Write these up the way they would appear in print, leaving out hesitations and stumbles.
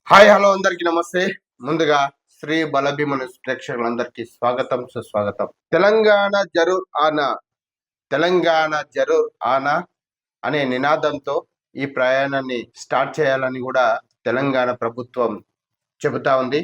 Hi hello అందరికి నమస్తే. ముందుగా శ్రీ బలభీమను ప్రేక్షకులందరికీ స్వాగతం సుస్వాగతం. తెలంగాణ జరూర్ ఆనా, తెలంగాణ జరూర్ ఆనా అనే నినాదంతో ఈ ప్రయాణాన్ని స్టార్ట్ చేయాలని కూడా తెలంగాణ ప్రభుత్వం చెబుతా ఉంది.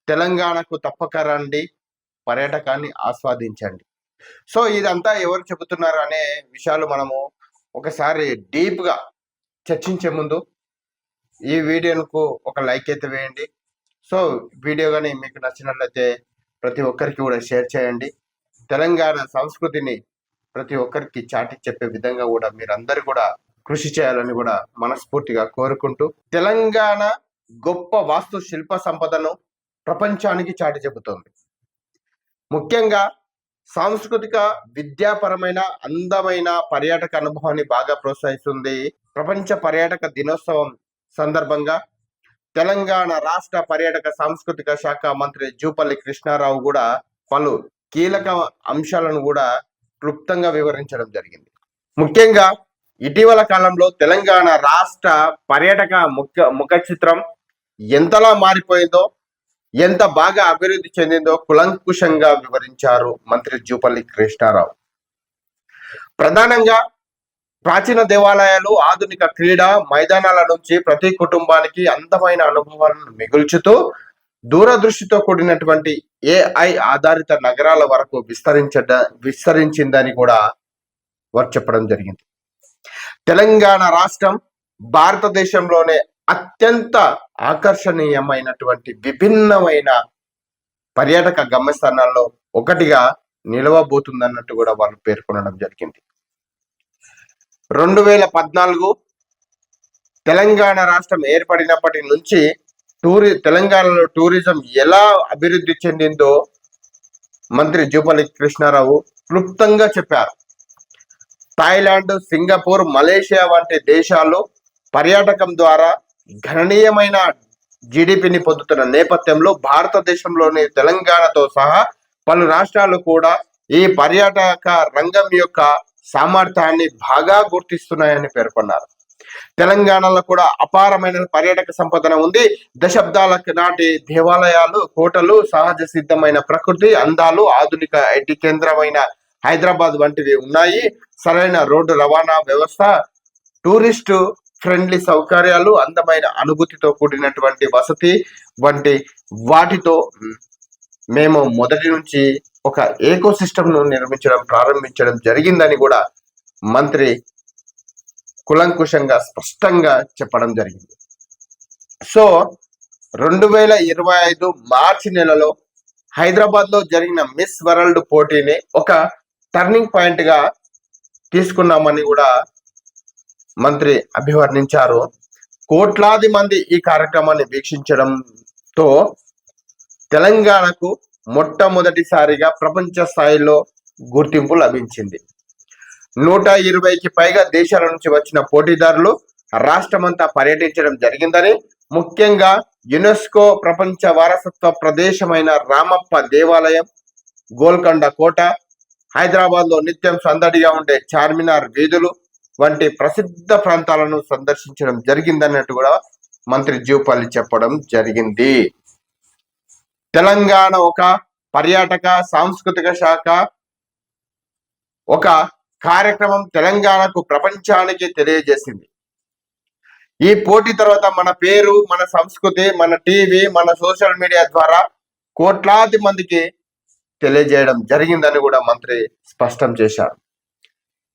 తెలంగాణకు తప్పక రండి, పర్యాటకాన్ని ఆస్వాదించండి. సో ఇదంతా ఎవరు చెబుతున్నారు అనే విషయాలు మనము ఒకసారి డీప్గా చర్చించే ముందు ఈ వీడియోకు ఒక లైక్ అయితే వేయండి. సో వీడియో కానీ మీకు నచ్చినట్లయితే ప్రతి ఒక్కరికి కూడా షేర్ చేయండి. తెలంగాణ సంస్కృతిని ప్రతి ఒక్కరికి చాటి చెప్పే విధంగా కూడా మీరందరూ కూడా కృషి చేయాలని కూడా మనస్ఫూర్తిగా కోరుకుంటూ, తెలంగాణ గొప్ప వాస్తు శిల్ప సంపదను ప్రపంచానికి చాటి చెబుతోంది. ముఖ్యంగా సాంస్కృతిక విద్యాపరమైన అందమైన పర్యాటక అనుభవాన్ని బాగా ప్రోత్సహిస్తుంది. ప్రపంచ పర్యాటక దినోత్సవం సందర్భంగా తెలంగాణ రాష్ట్ర పర్యాటక సాంస్కృతిక శాఖ మంత్రి జూపల్లి కృష్ణారావు కూడా పలు కీలక అంశాలను కూడా క్లుప్తంగా వివరించడం జరిగింది. ముఖ్యంగా ఇటీవల కాలంలో తెలంగాణ రాష్ట్ర పర్యాటక ముఖ చిత్రం ఎంతలా మారిపోయిందో, ఎంత బాగా అభివృద్ధి చెందిందో కులంకుశంగా వివరించారు మంత్రి జూపల్లి కృష్ణారావు. ప్రధానంగా ప్రాచీన దేవాలయాలు, ఆధునిక క్రీడా మైదానాల నుంచి ప్రతి కుటుంబానికి అందమైన అనుభవాలను మిగుల్చుతూ దూరదృష్టితో కూడినటువంటి AI ఆధారిత నగరాల వరకు విస్తరించిందని కూడా వారు చెప్పడం జరిగింది. తెలంగాణ రాష్ట్రం భారతదేశంలోనే అత్యంత ఆకర్షణీయమైనటువంటి విభిన్నమైన పర్యాటక గమ్యస్థానాల్లో ఒకటిగా నిలవబోతుందన్నట్టు కూడా వాళ్ళు పేర్కొనడం జరిగింది. 2014 తెలంగాణ రాష్ట్రం ఏర్పడినప్పటి నుంచి తెలంగాణలో టూరిజం ఎలా అభివృద్ధి చెందిందో మంత్రి జూపల్లి కృష్ణారావు క్లుప్తంగా చెప్పారు. థాయిలాండ్, సింగపూర్, మలేషియా వంటి దేశాల్లో పర్యాటకం ద్వారా గణనీయమైన జీడిపిని పొందుతున్న నేపథ్యంలో భారతదేశంలోని తెలంగాణతో సహా పలు రాష్ట్రాలు కూడా ఈ పర్యాటక రంగం యొక్క సామర్థ్యాన్ని బాగా గుర్తిస్తున్నాయని పేర్కొన్నారు. తెలంగాణలో కూడా అపారమైన పర్యాటక సంపద ఉంది. దశాబ్దాల నాటి దేవాలయాలు, కోటలు, సహజ సిద్ధమైన ప్రకృతి అందాలు, ఆధునిక ఐటీ కేంద్రమైన హైదరాబాద్ వంటివి ఉన్నాయి. సరైన రోడ్డు రవాణా వ్యవస్థ, టూరిస్టు ఫ్రెండ్లీ సౌకర్యాలు, అందమైన అనుభూతితో కూడినటువంటి వసతి వంటి వాటితో మేము మొదటి నుంచి ఒక ఏకో సిస్టమ్ను ప్రారంభించడం జరిగిందని కూడా మంత్రి కులంకుశంగా స్పష్టంగా చెప్పడం జరిగింది. సో 2025 మార్చి నెలలో హైదరాబాద్ లో జరిగిన మిస్ వరల్డ్ పోటీని ఒక టర్నింగ్ పాయింట్ గా తీసుకున్నామని కూడా మంత్రి అభివర్ణించారు. కోట్లాది మంది ఈ కార్యక్రమాన్ని వీక్షించడంతో తెలంగాణకు మొట్టమొదటిసారిగా ప్రపంచ స్థాయిలో గుర్తింపు లభించింది. 120కి పైగా దేశాల నుంచి వచ్చిన పోటీదారులు రాష్ట్రమంతా పర్యటించడం జరిగిందని, ముఖ్యంగా యునెస్కో ప్రపంచ వారసత్వ ప్రదేశమైన రామప్ప దేవాలయం, గోల్కొండ కోట, హైదరాబాద్ లో నిత్యం సందడిగా ఉండే చార్మినార్ వీధులు వంటి ప్రసిద్ధ ప్రాంతాలను సందర్శించడం జరిగిందన్నట్టు కూడా మంత్రి జూపల్లి చెప్పడం జరిగింది. తెలంగాణ ఒక పర్యాటక సాంస్కృతిక శాఖ ఒక కార్యక్రమం తెలంగాణకు ప్రపంచానికి తెలియజేసింది. ఈ పోటీ తర్వాత మన పేరు, మన సంస్కృతి, మన టీవీ, మన సోషల్ మీడియా ద్వారా కోట్లాది మందికి తెలియజేయడం జరిగిందని కూడా మంత్రి స్పష్టం చేశారు.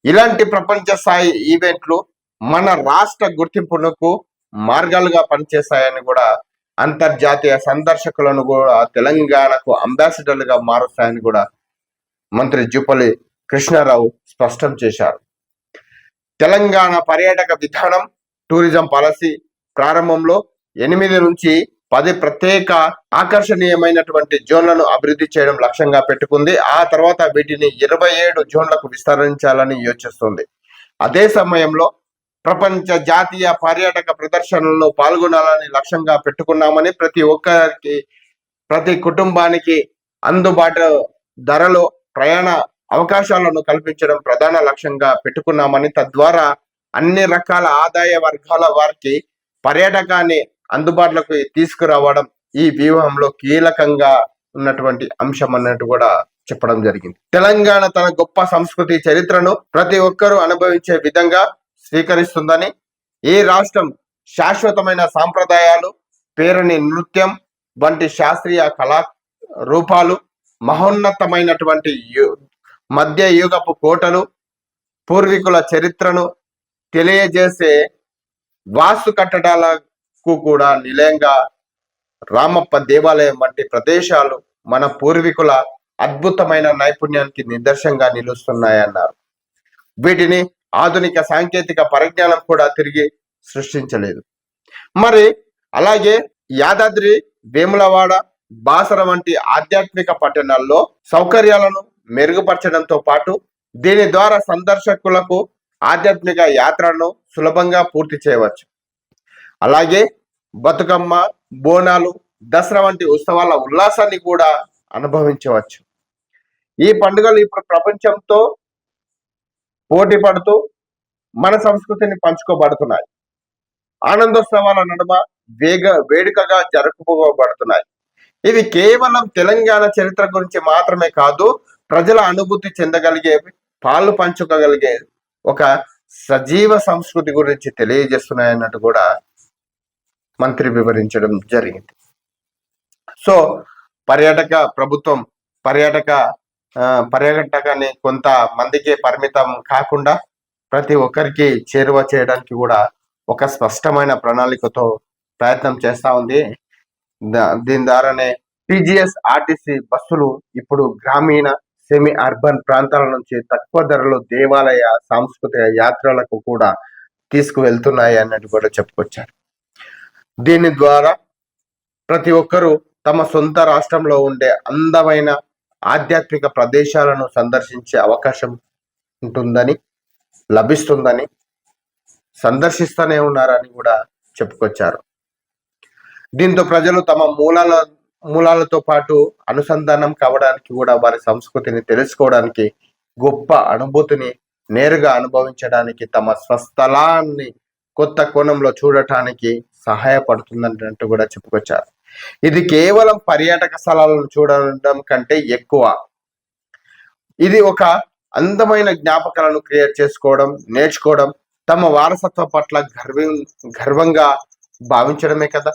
ఇలాంటి ప్రపంచ స్థాయి ఈవెంట్లు మన రాష్ట్ర గుర్తింపునకు మార్గాలుగా పనిచేస్తాయని కూడా, అంతర్జాతీయ సందర్శకులను కూడా తెలంగాణకు అంబాసిడర్లుగా మారుస్తాయని కూడా మంత్రి జూపల్లి కృష్ణారావు స్పష్టం చేశారు. తెలంగాణ పర్యాటక విధానం, టూరిజం పాలసీ ప్రారంభంలో 8 నుంచి 10 ప్రత్యేక ఆకర్షణీయమైనటువంటి జోన్లను అభివృద్ధి చేయడం లక్ష్యంగా పెట్టుకుంది. ఆ తర్వాత వీటిని 27 జోన్లకు విస్తరించాలని యోచిస్తుంది. అదే సమయంలో ప్రపంచ జాతీయ పర్యాటక ప్రదర్శనల్లో పాల్గొనాలని లక్ష్యంగా పెట్టుకున్నామని, ప్రతి కుటుంబానికి అందుబాటు ధరలో ప్రయాణ అవకాశాలను కల్పించడం ప్రధాన లక్ష్యంగా పెట్టుకున్నామని, తద్వారా అన్ని రకాల ఆదాయ వర్గాల వారికి పర్యాటకాన్ని అందుబాటులోకి తీసుకురావడం ఈ వ్యూహంలో కీలకంగా ఉన్నటువంటి అంశం అన్నట్టు కూడా చెప్పడం జరిగింది. తెలంగాణ తన గొప్ప సంస్కృతి చరిత్రను ప్రతి ఒక్కరూ అనుభవించే విధంగా స్వీకరిస్తుందని, ఈ రాష్ట్రం శాశ్వతమైన సాంప్రదాయాలు, పేరుని నృత్యం వంటి శాస్త్రీయ కళా రూపాలు, మహోన్నతమైనటువంటి మధ్య యుగపు కోటలు, పూర్వీకుల చరిత్రను తెలియజేసే వాస్తు కట్టడాలకు కూడా నిలయంగా రామప్ప దేవాలయం వంటి ప్రదేశాలు మన పూర్వీకుల అద్భుతమైన నైపుణ్యానికి నిదర్శనంగా నిలుస్తున్నాయన్నారు. వీటిని ఆధునిక సాంకేతిక పరిజ్ఞానం కూడా తిరిగి సృష్టించలేదు. మరి అలాగే యాదాద్రి, వేములవాడ, బాసర వంటి ఆధ్యాత్మిక పట్టణాల్లో సౌకర్యాలను మెరుగుపరచడంతో పాటు దీని ద్వారా సందర్శకులకు ఆధ్యాత్మిక యాత్రను సులభంగా పూర్తి చేయవచ్చు. అలాగే బతుకమ్మ, బోనాలు, దసరా వంటి ఉత్సవాల ఉల్లాసాన్ని కూడా అనుభవించవచ్చు. ఈ పండుగలు ఇప్పుడు ప్రపంచంతో పోటీ పడుతూ మన సంస్కృతిని పంచుకోబడుతున్నాయి. ఆనందోత్సవాల నడుమ వేడుకగా జరుపుకోబడుతున్నాయి. ఇవి కేవలం తెలంగాణ చరిత్ర గురించి మాత్రమే కాదు, ప్రజల అనుభూతి చెందగలిగే, పాలు పంచుకోగలిగే ఒక సజీవ సంస్కృతి గురించి తెలియజేస్తున్నాయన్నట్టు కూడా మంత్రి వివరించడం జరిగింది. సో ప్రభుత్వం పర్యాటకాన్ని కొంత మందికి పరిమితం కాకుండా ప్రతి ఒక్కరికి చేరువ చేయడానికి కూడా ఒక స్పష్టమైన ప్రణాళికతో ప్రయత్నం చేస్తా ఉంది. దీని ద్వారానే టీజీఎస్ ఆర్టీసీ బస్సులు ఇప్పుడు గ్రామీణ, సెమీ అర్బన్ ప్రాంతాల నుంచి తక్కువ ధరలో దేవాలయ, సాంస్కృతిక యాత్రలకు కూడా తీసుకువెళ్తున్నాయి అన్నట్టు కూడా చెప్పుకొచ్చారు. దీని ద్వారా ప్రతి ఒక్కరూ తమ సొంత రాష్ట్రంలో ఉండే అందమైన ఆధ్యాత్మిక ప్రదేశాలను సందర్శించే అవకాశం లభిస్తుందని, సందర్శిస్తూనే ఉన్నారని కూడా చెప్పుకొచ్చారు. దీంతో ప్రజలు తమ మూలాలతో పాటు అనుసంధానం కావడానికి కూడా, వారి సంస్కృతిని తెలుసుకోవడానికి, గొప్ప అనుభూతిని నేరుగా అనుభవించడానికి, తమ స్వస్థలాన్ని కొత్త కోణంలో చూడటానికి సహాయపడుతుందంటూ కూడా చెప్పుకొచ్చారు. ఇది కేవలం పర్యాటక స్థలాలను చూడడం కంటే ఎక్కువ. ఇది ఒక అందమైన జ్ఞాపకాలను క్రియేట్ చేసుకోవడం, నేర్చుకోవడం, తమ వారసత్వ పట్ల గర్వంగా భావించడమే కదా.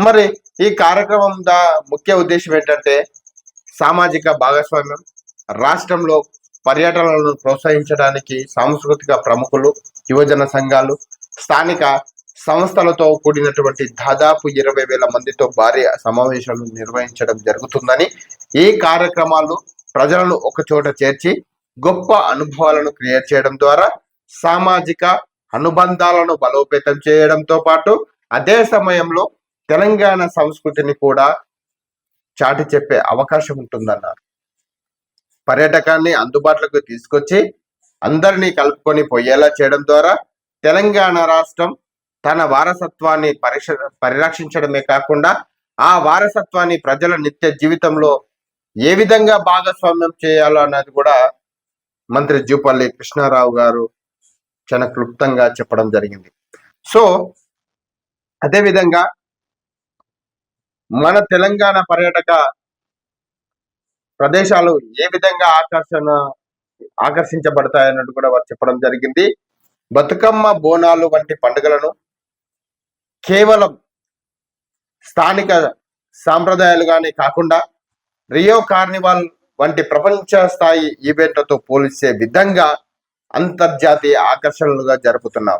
మరి ఈ కార్యక్రమం ముఖ్య ఉద్దేశం ఏంటంటే సామాజిక భాగస్వామ్యం. రాష్ట్రంలో పర్యటనలను ప్రోత్సహించడానికి సాంస్కృతిక ప్రముఖులు, యువజన సంఘాలు, స్థానిక సంస్థలతో కూడినటువంటి దాదాపు 20,000 మందితో భారీ సమావేశాలు నిర్వహించడం జరుగుతుందని, ఈ కార్యక్రమాలు ప్రజలను ఒక చోట చేర్చి గొప్ప అనుభవాలను క్రియేట్ చేయడం ద్వారా సామాజిక అనుబంధాలను బలోపేతం చేయడంతో పాటు అదే సమయంలో తెలంగాణ సంస్కృతిని కూడా చాటి చెప్పే అవకాశం ఉంటుందన్నారు. పర్యాటకాన్ని అందుబాటులోకి తీసుకొచ్చి అందరినీ కలుపుకొని పోయేలా చేయడం ద్వారా తెలంగాణ రాష్ట్రం తన వారసత్వాన్ని పరిరక్షించడమే కాకుండా ఆ వారసత్వాన్ని ప్రజల నిత్య జీవితంలో ఏ విధంగా భాగస్వామ్యం చేయాలో అన్నది కూడా మంత్రి జూపల్లి కృష్ణారావు గారు చాలా క్లుప్తంగా చెప్పడం జరిగింది. సో అదేవిధంగా మన తెలంగాణ పర్యాటక ప్రదేశాలు ఏ విధంగా ఆకర్షించబడతాయన్నట్టు కూడా వారు చెప్పడం జరిగింది. బతుకమ్మ, బోనాలు వంటి పండుగలను కేవలం స్థానిక సాంప్రదాయాలుగానే కాకుండా రియో కార్నివాల్ వంటి ప్రపంచ స్థాయి ఈవెంట్లతో పోల్చే విధంగా అంతర్జాతీయ ఆకర్షణలుగా జరుపుతున్నాం.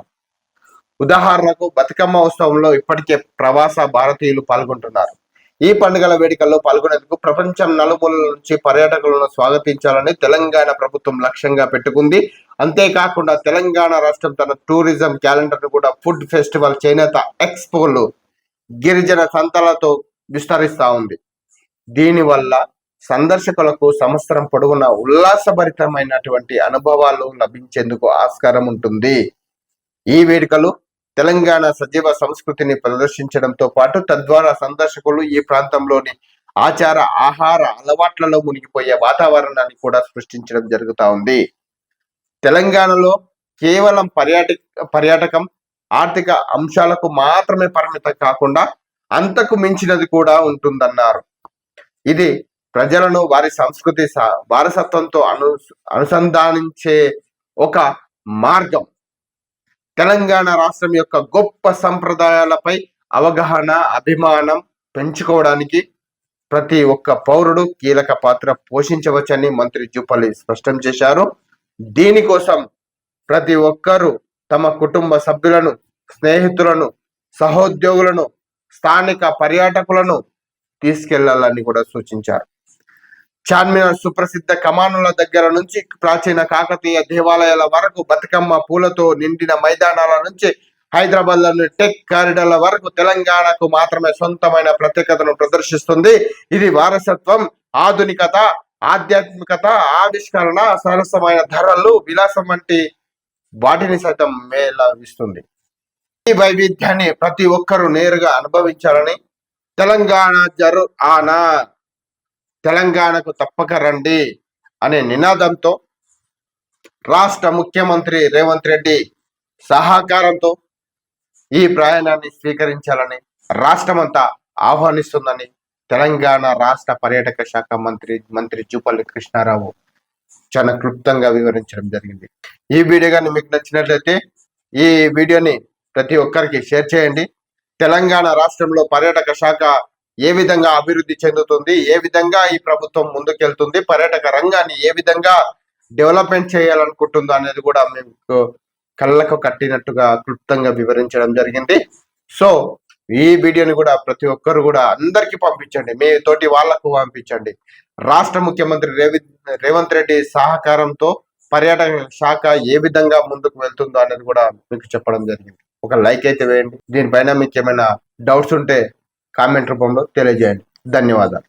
ఉదాహరణకు బతుకమ్మ ఉత్సవంలో ఇప్పటికే ప్రవాస భారతీయులు పాల్గొంటున్నారు. ఈ పండుగల వేడుకల్లో పాల్గొనేందుకు ప్రపంచం నలుమూలల నుంచి పర్యాటకులను స్వాగతించాలని తెలంగాణ ప్రభుత్వం లక్ష్యంగా పెట్టుకుంది. అంతేకాకుండా తెలంగాణ రాష్ట్రం తన టూరిజం క్యాలెండర్ ను కూడా ఫుడ్ ఫెస్టివల్, చేనేత ఎక్స్పోలు, గిరిజన సంతలతో విస్తరిస్తా ఉంది. దీనివల్ల సందర్శకులకు సంవత్సరం పొడవునా ఉల్లాసభరితమైనటువంటి అనుభవాలు లభించేందుకు ఆస్కారం ఉంటుంది. ఈ వేడుకలు తెలంగాణ సజీవ సంస్కృతిని ప్రదర్శించడంతో పాటు తద్వారా సందర్శకులు ఈ ప్రాంతంలోని ఆచార, ఆహార అలవాట్లలో మునిగిపోయే వాతావరణాన్ని కూడా సృష్టించడం జరుగుతూ ఉంది. తెలంగాణలో కేవలం పర్యాటకం ఆర్థిక అంశాలకు మాత్రమే పరిమితం కాకుండా అంతకు మించినది కూడా ఉంటుందన్నారు. ఇది ప్రజలను వారి సంస్కృతి వారసత్వంతో అనుసంధానించే ఒక మార్గం. తెలంగాణ రాష్ట్రం యొక్క గొప్ప సంప్రదాయాలపై అవగాహన, అభిమానం పెంచుకోవడానికి ప్రతి ఒక్క పౌరుడు కీలక పాత్ర పోషించవచ్చని మంత్రి జూపల్లి స్పష్టం చేశారు. దీనికోసం ప్రతి ఒక్కరూ తమ కుటుంబ సభ్యులను, స్నేహితులను, సహోద్యోగులను, స్థానిక పర్యాటకులను తీసుకెళ్లాలని కూడా సూచించారు. చార్మినార్ సుప్రసిద్ధ కమానుల దగ్గర నుంచి ప్రాచీన కాకతీయ దేవాలయాల వరకు, బతుకమ్మ పూలతో నిండిన మైదానాల నుంచి హైదరాబాద్ లోని టెక్ కారిడార్ల వరకు తెలంగాణకు మాత్రమే సొంతమైన ప్రత్యేకతను ప్రదర్శిస్తుంది. ఇది వారసత్వం, ఆధునికత, ఆధ్యాత్మికత, ఆవిష్కరణ, సరసమైన ధరలు, విలాసం వంటి వాటిని సైతం మేళవిస్తుంది. ఈ వైవిధ్యాన్ని ప్రతి ఒక్కరూ నేరుగా అనుభవించాలని తెలంగాణ జరు ఆనా, తెలంగాణకు తప్పక రండి అనే నినాదంతో రాష్ట్ర ముఖ్యమంత్రి రేవంత్ రెడ్డి సహకారంతో ఈ ప్రయాణాన్ని స్వీకరించాలని రాష్ట్రమంతా ఆహ్వానిస్తుందని తెలంగాణ రాష్ట్ర పర్యాటక శాఖ మంత్రి జూపల్లి కృష్ణారావు చాలా క్లుప్తంగా వివరించడం జరిగింది. ఈ వీడియో కానీ మీకు నచ్చినట్లయితే ఈ వీడియోని ప్రతి ఒక్కరికి షేర్ చేయండి. తెలంగాణ రాష్ట్రంలో పర్యాటక శాఖ ఏ విధంగా అభివృద్ధి చెందుతుంది, ఏ విధంగా ఈ ప్రభుత్వం ముందుకెళ్తుంది, పర్యాటక రంగాన్ని ఏ విధంగా డెవలప్మెంట్ చేయాలనుకుంటుందో అనేది కూడా మీకు కళ్ళకు కట్టినట్టుగా క్లుప్తంగా వివరించడం జరిగింది. సో ఈ వీడియోని కూడా ప్రతి ఒక్కరు కూడా అందరికీ పంపించండి, మీ తోటి వాళ్లకు పంపించండి. రాష్ట్ర ముఖ్యమంత్రి రేవంత్ రెడ్డి సహకారంతో పర్యాటక శాఖ ఏ విధంగా ముందుకు వెళ్తుందో అనేది కూడా మీకు చెప్పడం జరిగింది. ఒక లైక్ అయితే వేయండి. దీనిపైన మీకు ఏమైనా డౌట్స్ ఉంటే కామెంట్ రూపంలో తెలియజేయండి. ధన్యవాదాలు.